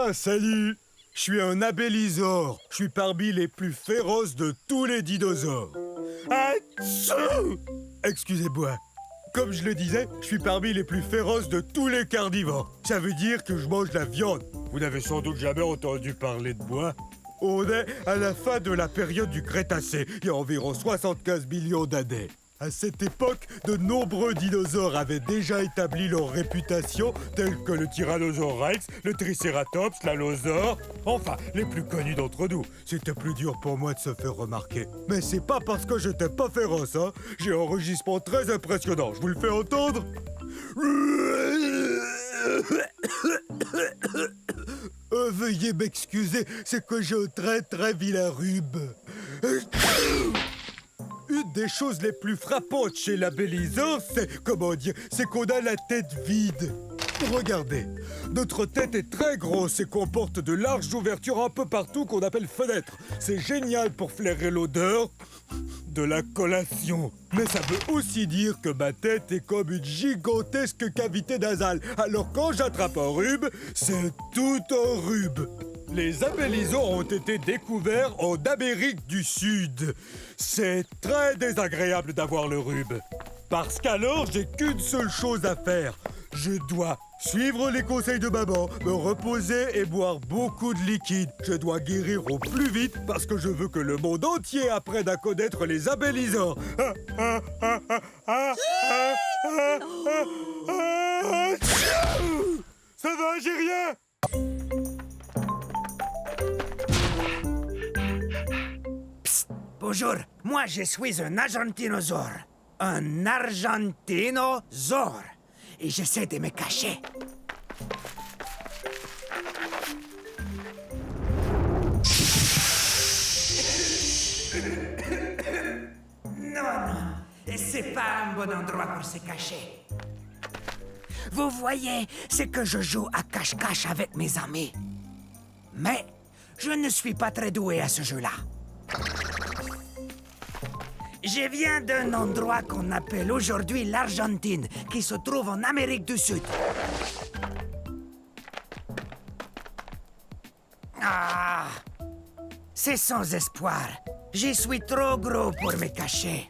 Ah, salut! Je suis un abélisore. Je suis parmi les plus féroces de tous les dinosaures. Atchou! Excusez-moi. Comme je le disais, je suis parmi les plus féroces de tous les carnivores. Ça veut dire que je mange la viande. Vous n'avez sans doute jamais entendu parler de moi. On est à la fin de la période du Crétacé, il y a environ 75 millions d'années. À cette époque, de nombreux dinosaures avaient déjà établi leur réputation, tels que le Tyrannosaure Rex, le Triceratops, l'Allosaure, enfin, les plus connus d'entre nous. C'était plus dur pour moi de se faire remarquer. Mais c'est pas parce que j'étais pas féroce, hein. J'ai un rugissement très impressionnant, je vous le fais entendre? Veuillez m'excuser, c'est que j'ai un très vilain rhume. Une des choses les plus frappantes chez l'abélisore, c'est qu'on a la tête vide. Regardez, notre tête est très grosse et comporte de larges ouvertures un peu partout qu'on appelle fenêtres. C'est génial pour flairer l'odeur de la collation. Mais ça veut aussi dire que ma tête est comme une gigantesque cavité nasale. Alors quand j'attrape un rhume, c'est tout un rhume. Les abélisores ont été découverts en Amérique du Sud. C'est très désagréable d'avoir le rhume. Parce qu'alors, j'ai qu'une seule chose à faire. Je dois suivre les conseils de maman, me reposer et boire beaucoup de liquide. Je dois guérir au plus vite parce que je veux que le monde entier apprenne à connaître les abélisores. Ça va, j'ai rien! Bonjour, moi je suis un argentinosaure. Un argentinosaure. Et j'essaie de me cacher. Non, c'est pas un bon endroit pour se cacher. Vous voyez, c'est que je joue à cache-cache avec mes amis. Mais je ne suis pas très doué à ce jeu-là. Je viens d'un endroit qu'on appelle aujourd'hui l'Argentine, qui se trouve en Amérique du Sud. Ah! C'est sans espoir. Je suis trop gros pour me cacher.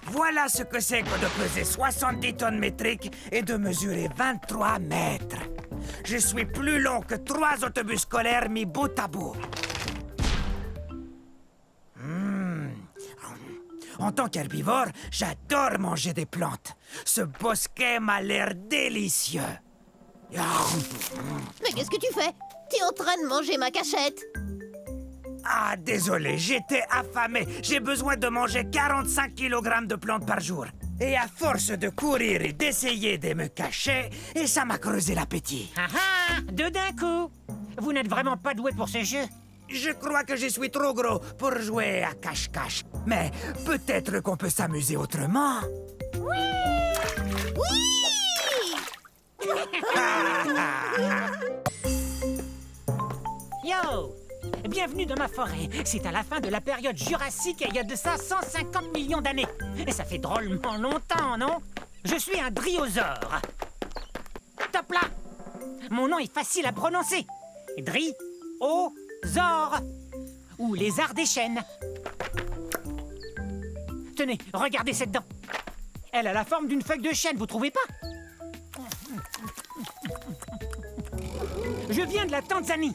Voilà ce que c'est que de peser 70 tonnes métriques et de mesurer 23 mètres. Je suis plus long que 3 autobus scolaires mis bout à bout. En tant qu'herbivore, j'adore manger des plantes. Ce bosquet m'a l'air délicieux. Mais qu'est-ce que tu fais? T'es en train de manger ma cachette. Ah, désolé, j'étais affamé. J'ai besoin de manger 45 kg de plantes par jour. Et à force de courir et d'essayer de me cacher, et ça m'a creusé l'appétit. Ah ah! Deux d'un coup! Vous n'êtes vraiment pas doué pour ce jeu? Je crois que je suis trop gros pour jouer à cache-cache. Mais peut-être qu'on peut s'amuser autrement. Oui! Yo! Bienvenue dans ma forêt. C'est à la fin de la période jurassique et il y a de ça 150 millions d'années. Et ça fait drôlement longtemps, non? Je suis un dryosaure. Top là! Mon nom est facile à prononcer. Dryosaure. Ou lézard des chênes. Tenez, regardez cette dent. Elle a la forme d'une feuille de chêne, vous trouvez pas? Je viens de la Tanzanie.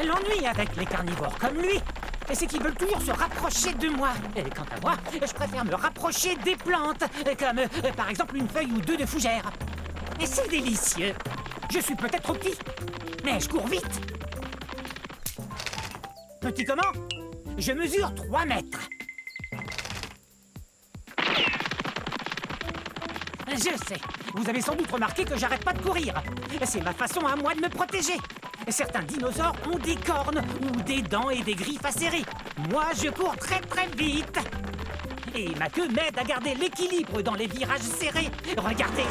L'ennui avec les carnivores comme lui, c'est qu'ils veulent toujours se rapprocher de moi. Et quant à moi, je préfère me rapprocher des plantes, comme par exemple une feuille ou deux de fougère. Et c'est délicieux. Je suis peut-être trop petit, mais je cours vite. Petit comment? Je mesure 3 mètres. Je sais, vous avez sans doute remarqué que j'arrête pas de courir. C'est ma façon à moi de me protéger. Certains dinosaures ont des cornes ou des dents et des griffes acérées. Moi, je cours très vite. Et ma queue m'aide à garder l'équilibre dans les virages serrés. Regardez.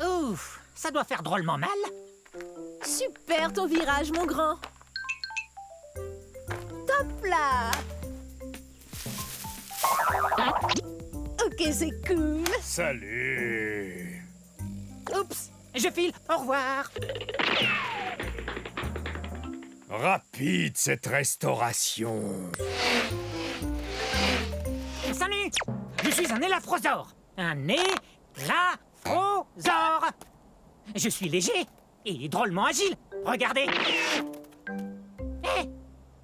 Ouf, ça doit faire drôlement mal. Super ton virage, mon grand. Top là! que c'est cool. Salut. Oups, je file, au revoir. Rapide cette restauration. Salut, je suis un élafrosaure. Un élafrosaure. Je suis léger et drôlement agile. Regardez. Hé,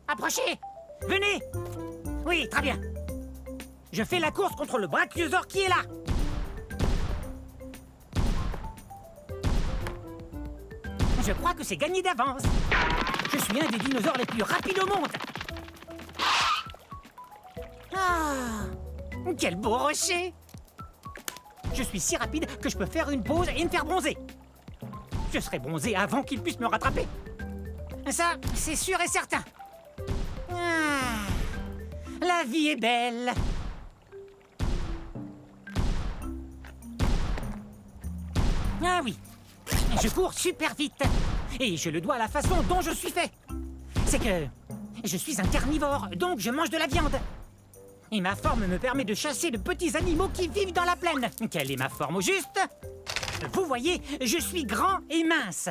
approchez. Venez. Oui, très bien. Je fais la course contre le brachiosaure qui est là. Je crois que c'est gagné d'avance. Je suis un des dinosaures les plus rapides au monde. Ah, quel beau rocher. Je suis si rapide que je peux faire une pause et me faire bronzer. Je serai bronzé avant qu'il puisse me rattraper. Ça, c'est sûr et certain. Ah, la vie est belle. Ah oui, je cours super vite. Et je le dois à la façon dont je suis fait. C'est que je suis un carnivore, donc je mange de la viande. Et ma forme me permet de chasser de petits animaux qui vivent dans la plaine. Quelle est ma forme au juste? Vous voyez, je suis grand et mince.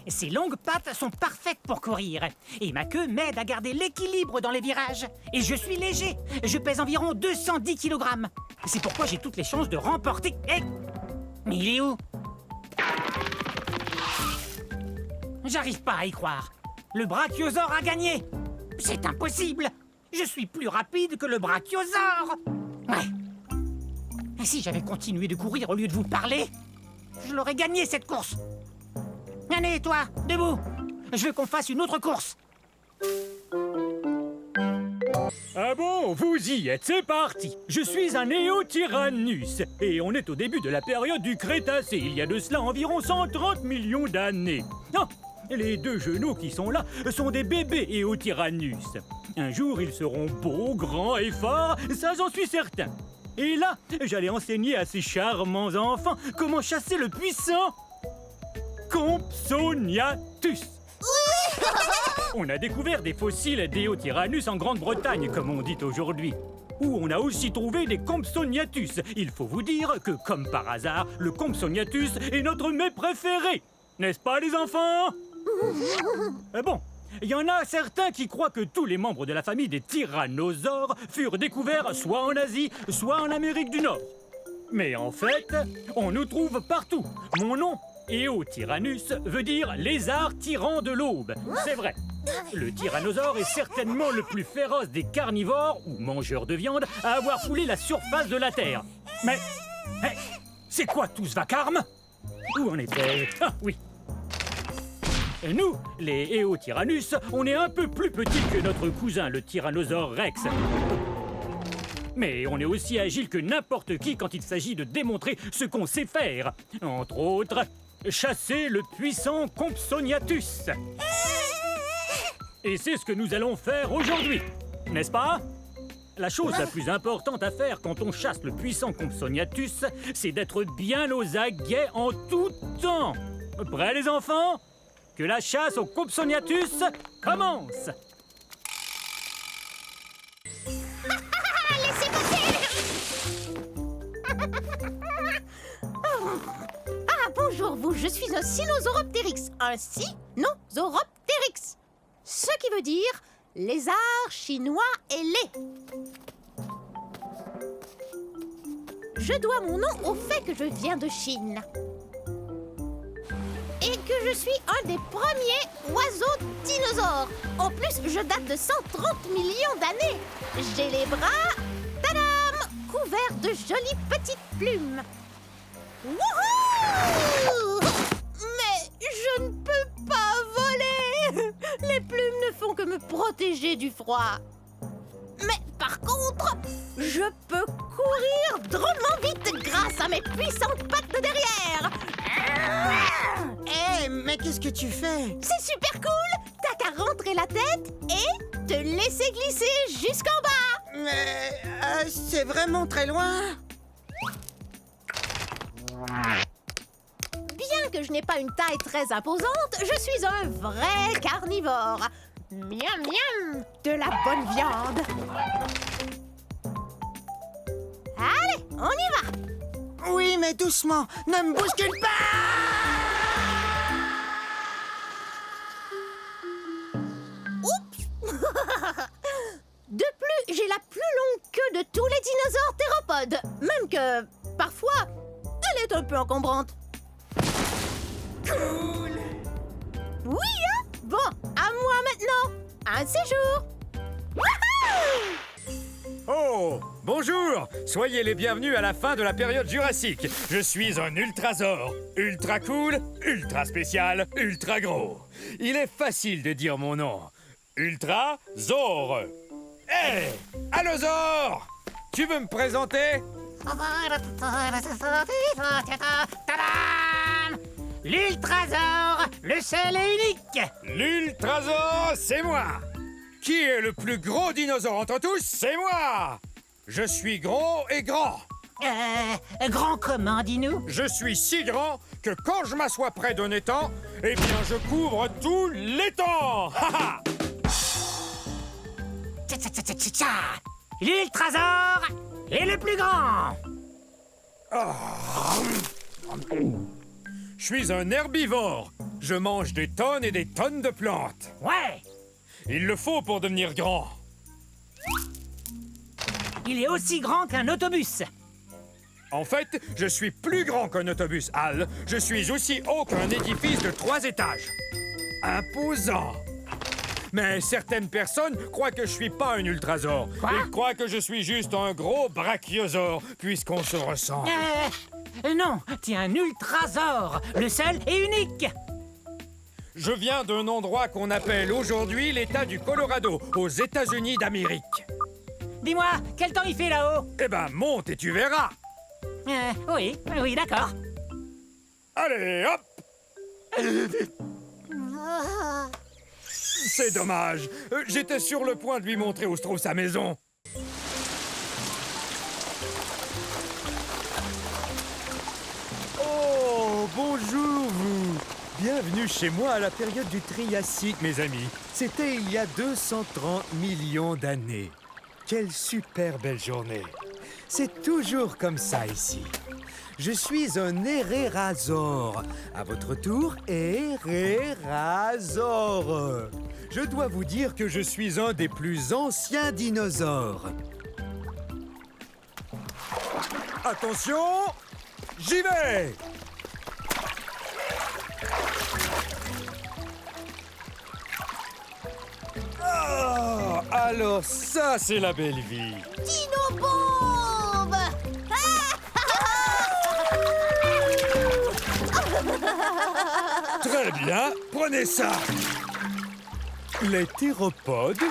Ces longues pattes sont parfaites pour courir. Et ma queue m'aide à garder l'équilibre dans les virages. Et je suis léger. Je pèse environ 210 kg. C'est pourquoi j'ai toutes les chances de remporter... Eh, mais il est où? J'arrive pas à y croire. Le brachiosaure a gagné. C'est impossible. Je suis plus rapide que le brachiosaure. Ouais. Et si j'avais continué de courir au lieu de vous parler, je l'aurais gagné cette course. Allez, toi, debout. Je veux qu'on fasse une autre course. Ah bon, vous y êtes, c'est parti. Je suis un Néotyrannus et on est au début de la période du Crétacé, il y a de cela environ 130 millions d'années. Ah, les deux genoux qui sont là sont des bébés Néotyrannus. Un jour, ils seront beaux, grands et forts, ça j'en suis certain. Et là, j'allais enseigner à ces charmants enfants comment chasser le puissant Compsognathus. On a découvert des fossiles d'Éotyrannus en Grande-Bretagne, comme on dit aujourd'hui, où on a aussi trouvé des Compsognathus. Il faut vous dire que, comme par hasard, le Compsognathus est notre mets préféré. N'est-ce pas, les enfants? Bon, il y en a certains qui croient que tous les membres de la famille des tyrannosaures furent découverts soit en Asie, soit en Amérique du Nord. Mais en fait, on nous trouve partout. Mon nom, Éotyrannus, veut dire lézard tyran de l'aube. C'est vrai. Le tyrannosaure est certainement le plus féroce des carnivores, ou mangeurs de viande, à avoir foulé la surface de la Terre. Mais, c'est quoi tout ce vacarme? Où en était-je? Ah, oui. Nous, les Éotyrannus, on est un peu plus petits que notre cousin, le tyrannosaure Rex. Mais on est aussi agile que n'importe qui quand il s'agit de démontrer ce qu'on sait faire. Entre autres, chasser le puissant Compsognathus. Et c'est ce que nous allons faire aujourd'hui, n'est-ce pas? La chose la plus importante à faire quand on chasse le puissant Compsognathus, c'est d'être bien aux aguets en tout temps. Prêts les enfants? Que la chasse au Compsognathus commence! Laissez passer. Ah, bonjour vous, je suis un Sinosauropteryx. Un Sinosauropteryx. Ce qui veut dire lézard chinois ailé. Je dois mon nom au fait que je viens de Chine. Et que je suis un des premiers oiseaux dinosaures. En plus, je date de 130 millions d'années. J'ai les bras, tadam, couverts de jolies petites plumes. Wouhou! Mais je ne peux pas voler. Les plumes ne font que me protéger du froid. Mais par contre, je peux courir drôlement vite grâce à mes puissantes pattes de derrière. Hé, mais qu'est-ce que tu fais? C'est super cool. T'as qu'à rentrer la tête et te laisser glisser jusqu'en bas. Mais c'est vraiment très loin. Bien que je n'ai pas une taille très imposante, je suis un vrai carnivore. Miam miam, de la bonne viande. Allez, on y va. Mais doucement, ne me bouscule pas! De plus, j'ai la plus longue queue de tous les dinosaures théropodes. Même que, parfois, elle est un peu encombrante. Cool! Oui, hein? Bon, à moi maintenant. Un séjour. Wouhou! Oh, bonjour! Soyez les bienvenus à la fin de la période jurassique. Je suis un ultrasaure. Ultra cool, ultra spécial, ultra gros. Il est facile de dire mon nom. Ultrasaure. Hé! Allosaure! Tu veux me présenter? Tadam! L'Ultrasaure, le seul et unique! L'ultrasaure, c'est moi! Qui est le plus gros dinosaure entre tous? C'est moi! Je suis gros et grand. Grand comment, dis-nous? Je suis si grand que quand je m'assois près d'un étang, eh bien je couvre tout l'étang! Ha ha! Tcha-tcha-tcha-tcha-tcha! L'Ultrasaure est le plus grand! Je suis un herbivore. Je mange des tonnes et des tonnes de plantes. Ouais! Il le faut pour devenir grand. Il est aussi grand qu'un autobus! En fait, je suis plus grand qu'un autobus, Al. Je suis aussi haut qu'un édifice de 3 étages. Imposant. Mais certaines personnes croient que je suis pas un ultrasaure. Quoi? Ils croient que je suis juste un gros brachiosaure, puisqu'on se ressemble. Non, t'es un Ultrasaure, le seul et unique! Je viens d'un endroit qu'on appelle aujourd'hui l'État du Colorado, aux États-Unis d'Amérique. Dis-moi, quel temps il fait là-haut? Eh ben, monte et tu verras. Oui, d'accord. Allez, hop! C'est dommage. J'étais sur le point de lui montrer où se trouve sa maison. Oh, bonjour vous! Bienvenue chez moi à la période du Triassique, mes amis. C'était il y a 230 millions d'années. Quelle super belle journée. C'est toujours comme ça ici. Je suis un hérérasaure. À votre tour, hérérasaure. Je dois vous dire que je suis un des plus anciens dinosaures. Attention, j'y vais! Ah, alors ça, c'est la belle vie. Dino-bombe! Très bien, prenez ça. Les théropodes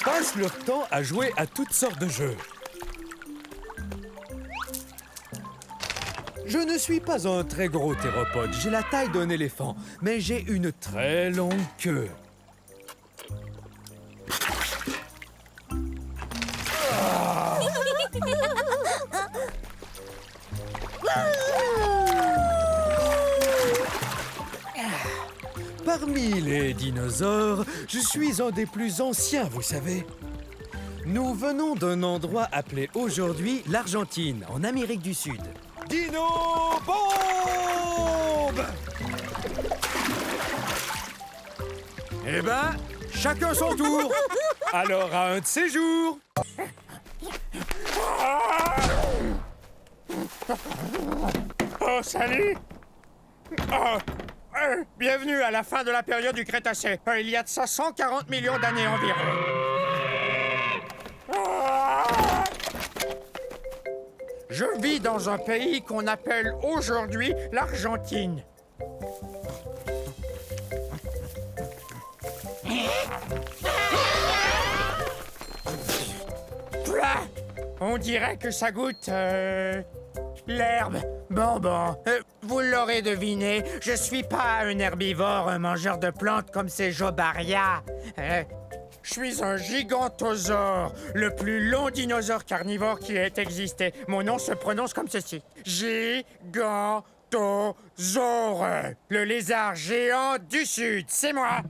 passent leur temps à jouer à toutes sortes de jeux. Je ne suis pas un très gros théropode, j'ai la taille d'un éléphant, mais j'ai une très longue queue. Parmi les dinosaures, je suis un des plus anciens, vous savez. Nous venons d'un endroit appelé aujourd'hui l'Argentine, en Amérique du Sud. Dino bombe! Eh ben, chacun son tour. Alors à un de ces jours. Oh, salut! Bienvenue à la fin de la période du Crétacé. Il y a de ça 140 millions d'années environ. Je vis dans un pays qu'on appelle aujourd'hui l'Argentine. On dirait que ça goûte... l'herbe. Bon, vous l'aurez deviné, je suis pas un herbivore, un mangeur de plantes comme ces Jobaria. Je suis un gigantosaure, le plus long dinosaure carnivore qui ait existé. Mon nom se prononce comme ceci. Gigantosaure, le lézard géant du Sud, c'est moi.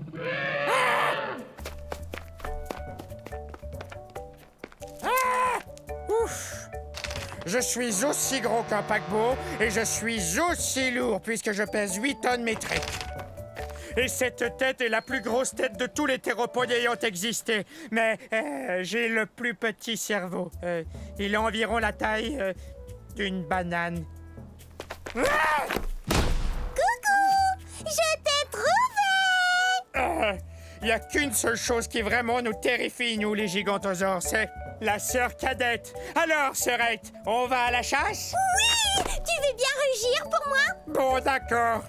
Ouf. Je suis aussi gros qu'un paquebot et je suis aussi lourd puisque je pèse 8 tonnes métriques. Et cette tête est la plus grosse tête de tous les théropodes ayant existé. Mais j'ai le plus petit cerveau. Il a environ la taille d'une banane. Coucou! Je t'ai trouvé! Il n'y a qu'une seule chose qui vraiment nous terrifie, nous, les gigantosaures, c'est la sœur cadette. Alors, sœurette, on va à la chasse? Oui! Tu veux bien rugir pour moi? Bon, d'accord.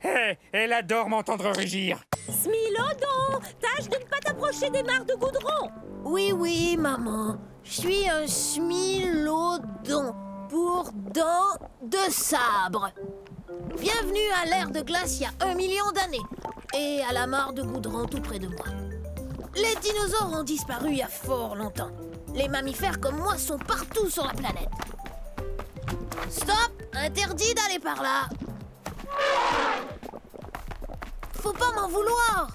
Hé, elle adore m'entendre rugir. Smilodon, tâche de ne pas t'approcher des mares de goudron. Oui, maman. Je suis un Smilodon pour dents de sabre. Bienvenue à l'ère de glace il y a 1 million d'années. Et à la mare de goudron tout près de moi. Les dinosaures ont disparu il y a fort longtemps. Les mammifères comme moi sont partout sur la planète. Stop! Interdit d'aller par là. Faut pas m'en vouloir.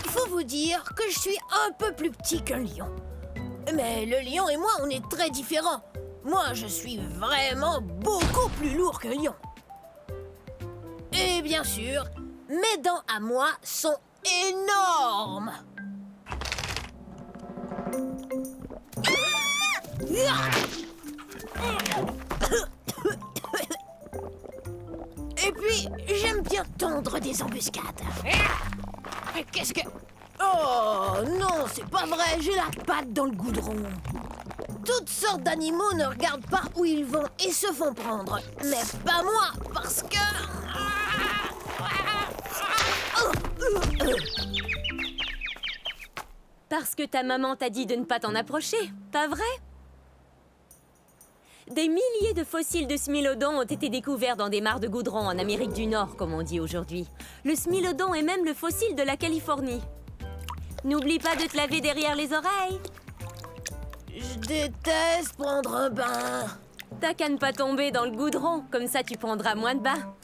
Faut vous dire que je suis un peu plus petit qu'un lion. Mais le lion et moi, on est très différents. Moi, je suis vraiment beaucoup plus lourd qu'un lion. Et bien sûr, mes dents à moi sont énormes. Et puis, j'aime bien tondre des embuscades. Qu'est-ce que... Oh, non, c'est pas vrai, j'ai la patte dans le goudron. Toutes sortes d'animaux ne regardent pas où ils vont et se font prendre. Mais pas moi, parce que... Parce que ta maman t'a dit de ne pas t'en approcher, pas vrai? Des milliers de fossiles de smilodons ont été découverts dans des mares de goudron en Amérique du Nord, comme on dit aujourd'hui. Le smilodon est même le fossile de la Californie. N'oublie pas de te laver derrière les oreilles. Je déteste prendre un bain. T'as qu'à ne pas tomber dans le goudron, comme ça tu prendras moins de bains.